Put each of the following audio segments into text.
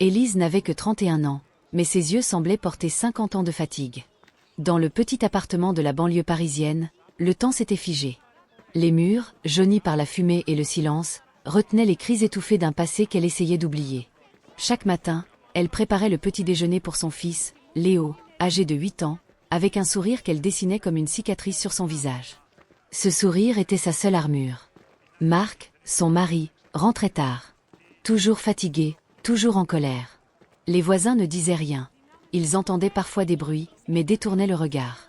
Élise n'avait que 31 ans, mais ses yeux semblaient porter 50 ans de fatigue. Dans le petit appartement de la banlieue parisienne, le temps s'était figé. Les murs, jaunis par la fumée et le silence, retenaient les cris étouffés d'un passé qu'elle essayait d'oublier. Chaque matin, elle préparait le petit déjeuner pour son fils, Léo, âgé de 8 ans, avec un sourire qu'elle dessinait comme une cicatrice sur son visage. Ce sourire était sa seule armure. Marc, son mari, rentrait tard. Toujours fatigué, toujours en colère. Les voisins ne disaient rien. Ils entendaient parfois des bruits, mais détournaient le regard.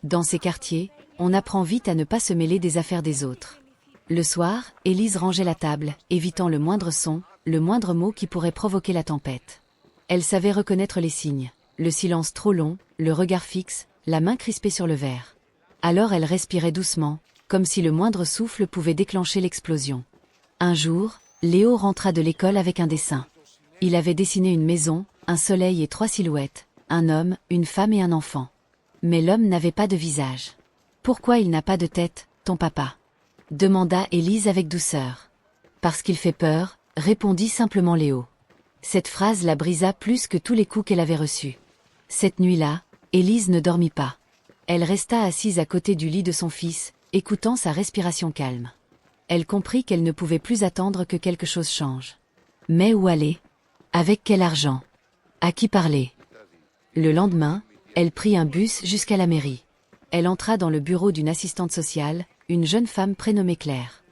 Dans ces quartiers, on apprend vite à ne pas se mêler des affaires des autres. Le soir, Élise rangeait la table, évitant le moindre son, le moindre mot qui pourrait provoquer la tempête. Elle savait reconnaître les signes, le silence trop long, le regard fixe, la main crispée sur le verre. Alors elle respirait doucement, comme si le moindre souffle pouvait déclencher l'explosion. Un jour, Léo rentra de l'école avec un dessin. Il avait dessiné une maison, un soleil et 3 silhouettes, un homme, une femme et un enfant. Mais l'homme n'avait pas de visage. « Pourquoi il n'a pas de tête, ton papa ?» demanda Élise avec douceur. « Parce qu'il fait peur », répondit simplement Léo. Cette phrase la brisa plus que tous les coups qu'elle avait reçus. Cette nuit-là, Élise ne dormit pas. Elle resta assise à côté du lit de son fils, écoutant sa respiration calme. Elle comprit qu'elle ne pouvait plus attendre que quelque chose change. Mais où aller? Avec quel argent? À qui parler? Le lendemain, elle prit un bus jusqu'à la mairie. Elle entra dans le bureau d'une assistante sociale, une jeune femme prénommée Claire.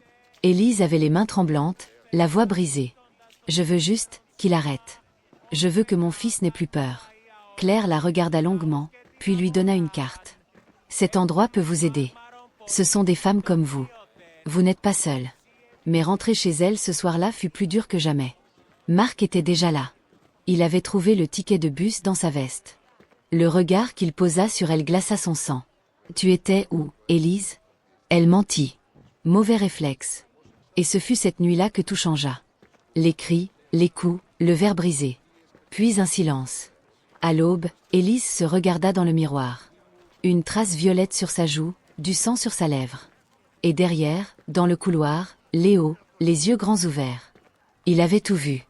Élise avait les mains tremblantes, la voix brisée. « Je veux juste qu'il arrête. Je veux que mon fils n'ait plus peur. » Claire la regarda longuement, puis lui donna une carte. « Cet endroit peut vous aider. Ce sont des femmes comme vous. Vous n'êtes pas seule. » Mais rentrer chez elle ce soir-là fut plus dur que jamais. Marc était déjà là. Il avait trouvé le ticket de bus dans sa veste. Le regard qu'il posa sur elle glaça son sang. « Tu étais où, Élise ?» Elle mentit. Mauvais réflexe. Et ce fut cette nuit-là que tout changea. Les cris, les coups, le verre brisé. Puis un silence. À l'aube, Élise se regarda dans le miroir. Une trace violette sur sa joue, du sang sur sa lèvre. Et derrière, dans le couloir, Léo, les yeux grands ouverts. Il avait tout vu.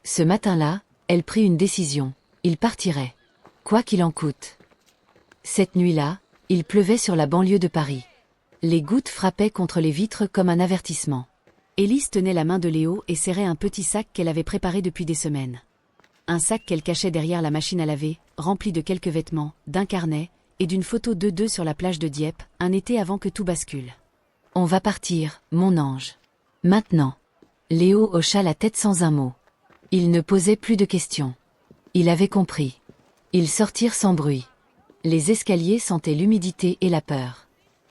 Ce matin-là, elle prit une décision. Il partirait. Quoi qu'il en coûte. Cette nuit-là, il pleuvait sur la banlieue de Paris. Les gouttes frappaient contre les vitres comme un avertissement. Élise tenait la main de Léo et serrait un petit sac qu'elle avait préparé depuis des semaines. Un sac qu'elle cachait derrière la machine à laver, rempli de quelques vêtements, d'un carnet, et d'une photo d'eux sur la plage de Dieppe, un été avant que tout bascule. « On va partir, mon ange. Maintenant. » Léo hocha la tête sans un mot. Il ne posait plus de questions. Il avait compris. Ils sortirent sans bruit. Les escaliers sentaient l'humidité et la peur.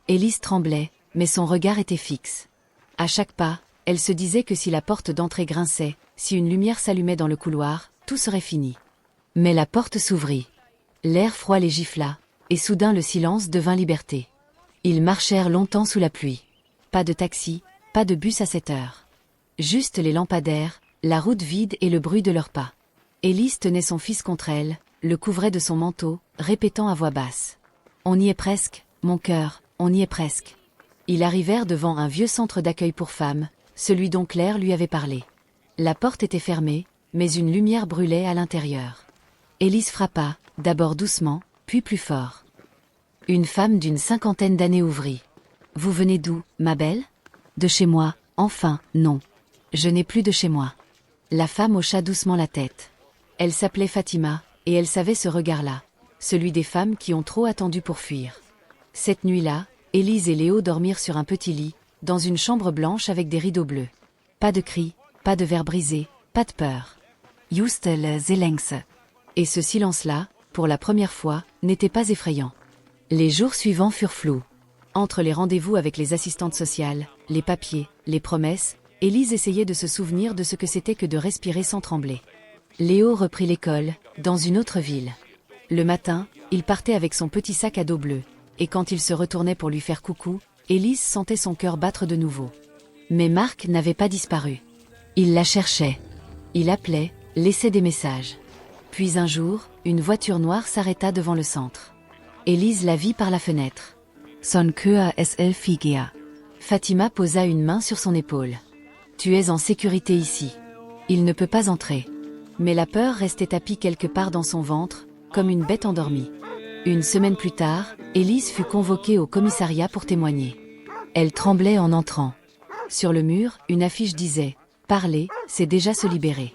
Élise tremblait, mais son regard était fixe. À chaque pas, elle se disait que si la porte d'entrée grinçait, si une lumière s'allumait dans le couloir, tout serait fini. Mais la porte s'ouvrit. L'air froid les gifla, et soudain le silence devint liberté. Ils marchèrent longtemps sous la pluie. Pas de taxi, pas de bus à cette heure. Juste les lampadaires, la route vide et le bruit de leurs pas. Élise tenait son fils contre elle, le couvrait de son manteau, répétant à voix basse. « On y est presque, mon cœur, on y est presque. » Ils arrivèrent devant un vieux centre d'accueil pour femmes, celui dont Claire lui avait parlé. La porte était fermée, mais une lumière brûlait à l'intérieur. Élise frappa, d'abord doucement, puis plus fort. Une femme d'une 50aine d'années ouvrit. « Vous venez d'où, ma belle ? » ?»« De chez moi, enfin, non. Je n'ai plus de chez moi. » La femme hocha doucement la tête. Elle s'appelait Fatima, et elle savait ce regard-là, celui des femmes qui ont trop attendu pour fuir. Cette nuit-là, Élise et Léo dormirent sur un petit lit, dans une chambre blanche avec des rideaux bleus. Pas de cris, pas de verre brisé, pas de peur. Juste le silence. Et ce silence-là, pour la première fois, n'était pas effrayant. Les jours suivants furent flous. Entre les rendez-vous avec les assistantes sociales, les papiers, les promesses, Élise essayait de se souvenir de ce que c'était que de respirer sans trembler. Léo reprit l'école, dans une autre ville. Le matin, il partait avec son petit sac à dos bleu, et quand il se retournait pour lui faire coucou, Élise sentait son cœur battre de nouveau. Mais Marc n'avait pas disparu. Il la cherchait. Il appelait, laissait des messages. Puis un jour, une voiture noire s'arrêta devant le centre. Élise la vit par la fenêtre. Son cœur est figea. Fatima posa une main sur son épaule. Tu es en sécurité ici. Il ne peut pas entrer. Mais la peur restait tapie quelque part dans son ventre, comme une bête endormie. Une semaine plus tard, Élise fut convoquée au commissariat pour témoigner. Elle tremblait en entrant. Sur le mur, une affiche disait « Parler, c'est déjà se libérer ».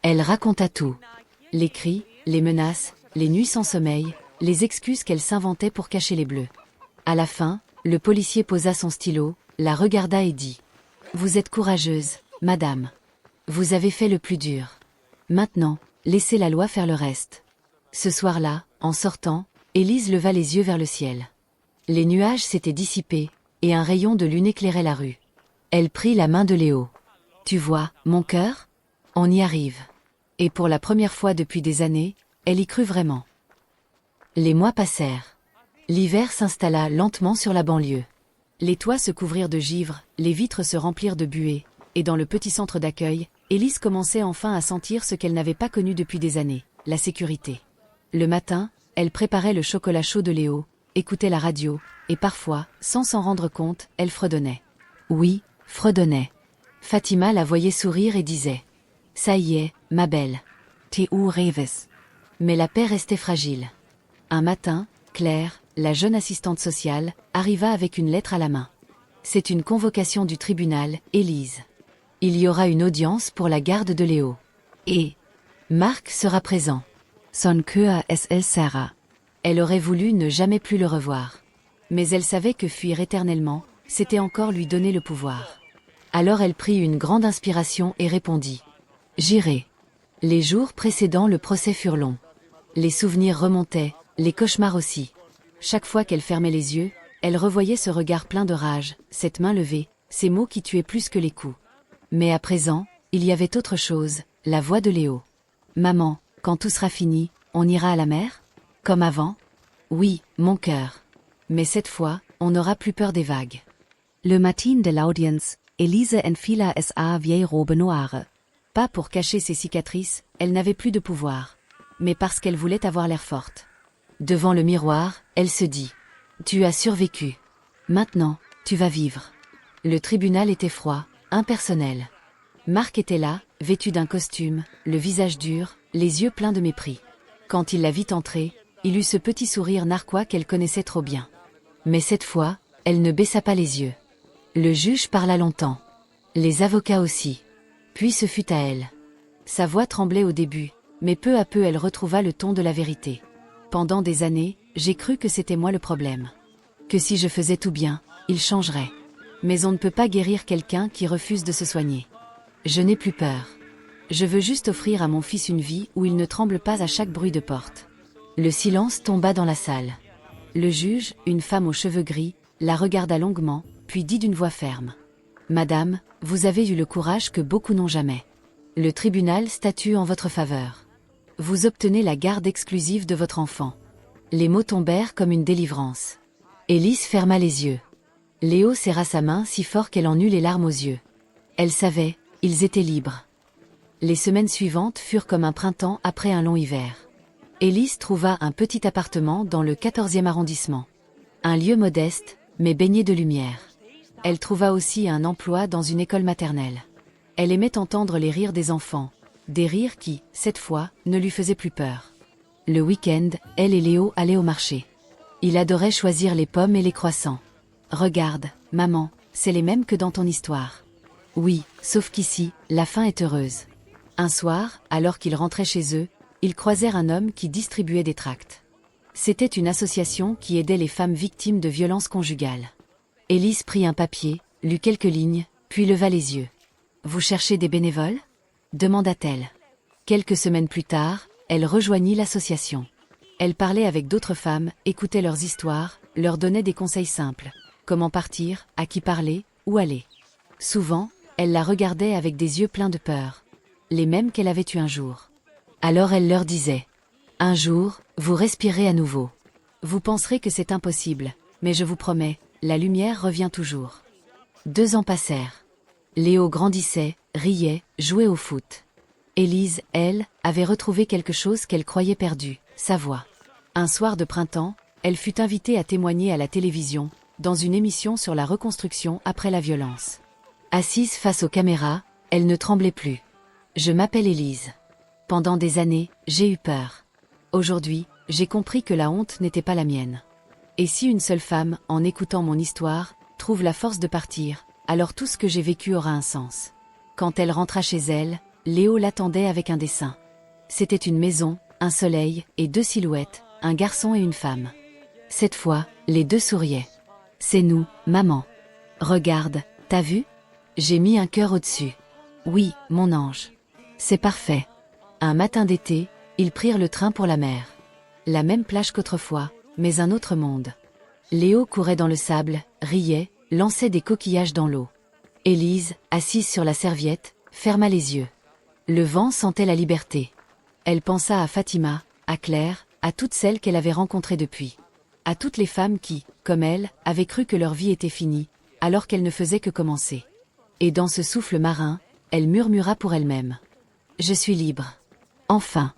Elle raconta tout. Les cris, les menaces, les nuits sans sommeil, les excuses qu'elle s'inventait pour cacher les bleus. À la fin, le policier posa son stylo, la regarda et dit « Vous êtes courageuse, madame. Vous avez fait le plus dur. Maintenant, laissez la loi faire le reste. » Ce soir-là, en sortant, Élise leva les yeux vers le ciel. Les nuages s'étaient dissipés, et un rayon de lune éclairait la rue. Elle prit la main de Léo. « Tu vois, mon cœur ? On y arrive. » Et pour la première fois depuis des années, elle y crut vraiment. Les mois passèrent. L'hiver s'installa lentement sur la banlieue. Les toits se couvrirent de givre, les vitres se remplirent de buée, et dans le petit centre d'accueil, Élise commençait enfin à sentir ce qu'elle n'avait pas connu depuis des années, la sécurité. Le matin, elle préparait le chocolat chaud de Léo, écoutait la radio, et parfois, sans s'en rendre compte, elle fredonnait. Oui, fredonnait. Fatima la voyait sourire et disait « Ça y est, ma belle. T'es où rêves ?» Mais la paix restait fragile. Un matin, Claire, la jeune assistante sociale, arriva avec une lettre à la main. « C'est une convocation du tribunal, Élise. Il y aura une audience pour la garde de Léo. Et Marc sera présent. Son cœur es Sarah. » Elle aurait voulu ne jamais plus le revoir. Mais elle savait que fuir éternellement, c'était encore lui donner le pouvoir. Alors elle prit une grande inspiration et répondit « J'irai. » Les jours précédant le procès furent longs. Les souvenirs remontaient, les cauchemars aussi. Chaque fois qu'elle fermait les yeux, elle revoyait ce regard plein de rage, cette main levée, ces mots qui tuaient plus que les coups. Mais à présent, il y avait autre chose, la voix de Léo. « Maman, quand tout sera fini, on ira à la mer ? Comme avant ? Oui, mon cœur. Mais cette fois, on n'aura plus peur des vagues. » Le matin de l'audience, Élise enfila sa vieille robe noire. Pas pour cacher ses cicatrices, elle n'avait plus de pouvoir. Mais parce qu'elle voulait avoir l'air forte. Devant le miroir, elle se dit « Tu as survécu. Maintenant, tu vas vivre. » Le tribunal était froid, impersonnel. Marc était là, vêtu d'un costume, le visage dur, les yeux pleins de mépris. Quand il la vit entrer, il eut ce petit sourire narquois qu'elle connaissait trop bien. Mais cette fois, elle ne baissa pas les yeux. Le juge parla longtemps. Les avocats aussi. Puis ce fut à elle. Sa voix tremblait au début, mais peu à peu elle retrouva le ton de la vérité. Pendant des années, j'ai cru que c'était moi le problème. Que si je faisais tout bien, il changerait. Mais on ne peut pas guérir quelqu'un qui refuse de se soigner. Je n'ai plus peur. Je veux juste offrir à mon fils une vie où il ne tremble pas à chaque bruit de porte. Le silence tomba dans la salle. Le juge, une femme aux cheveux gris, la regarda longuement, puis dit d'une voix ferme. « Madame, vous avez eu le courage que beaucoup n'ont jamais. Le tribunal statue en votre faveur. Vous obtenez la garde exclusive de votre enfant. » Les mots tombèrent comme une délivrance. Élise ferma les yeux. Léo serra sa main si fort qu'elle en eut les larmes aux yeux. Elle savait, ils étaient libres. Les semaines suivantes furent comme un printemps après un long hiver. Élise trouva un petit appartement dans le 14e arrondissement. Un lieu modeste, mais baigné de lumière. Elle trouva aussi un emploi dans une école maternelle. Elle aimait entendre les rires des enfants, des rires qui, cette fois, ne lui faisaient plus peur. Le week-end, elle et Léo allaient au marché. Il adorait choisir les pommes et les croissants. « Regarde, maman, c'est les mêmes que dans ton histoire. » Oui, sauf qu'ici, la fin est heureuse. Un soir, alors qu'ils rentraient chez eux, ils croisèrent un homme qui distribuait des tracts. C'était une association qui aidait les femmes victimes de violences conjugales. Élise prit un papier, lut quelques lignes, puis leva les yeux. « Vous cherchez des bénévoles ? » demanda-t-elle. Quelques semaines plus tard, elle rejoignit l'association. Elle parlait avec d'autres femmes, écoutait leurs histoires, leur donnait des conseils simples. Comment partir, à qui parler, où aller. Souvent, elle la regardait avec des yeux pleins de peur. Les mêmes qu'elle avait eus un jour. Alors elle leur disait « Un jour, vous respirez à nouveau. Vous penserez que c'est impossible, mais je vous promets, la lumière revient toujours. » 2 ans passèrent. Léo grandissait, riait, jouait au foot. Élise, elle, avait retrouvé quelque chose qu'elle croyait perdu, sa voix. Un soir de printemps, elle fut invitée à témoigner à la télévision, dans une émission sur la reconstruction après la violence. Assise face aux caméras, elle ne tremblait plus. « Je m'appelle Élise. Pendant des années, j'ai eu peur. Aujourd'hui, j'ai compris que la honte n'était pas la mienne. Et si une seule femme, en écoutant mon histoire, trouve la force de partir, alors tout ce que j'ai vécu aura un sens. Quand elle rentra chez elle, Léo l'attendait avec un dessin. C'était une maison, un soleil, et 2 silhouettes, un garçon et une femme. Cette fois, les 2 souriaient. C'est nous, maman. Regarde, t'as vu? J'ai mis un cœur au-dessus. Oui, mon ange. C'est parfait. Un matin d'été, ils prirent le train pour la mer. La même plage qu'autrefois, mais un autre monde. Léo courait dans le sable, riait, lançait des coquillages dans l'eau. Élise, assise sur la serviette, ferma les yeux. Le vent sentait la liberté. Elle pensa à Fatima, à Claire, à toutes celles qu'elle avait rencontrées depuis. À toutes les femmes qui, comme elle, avaient cru que leur vie était finie, alors qu'elle ne faisait que commencer. Et dans ce souffle marin, elle murmura pour elle-même. Je suis libre. Enfin.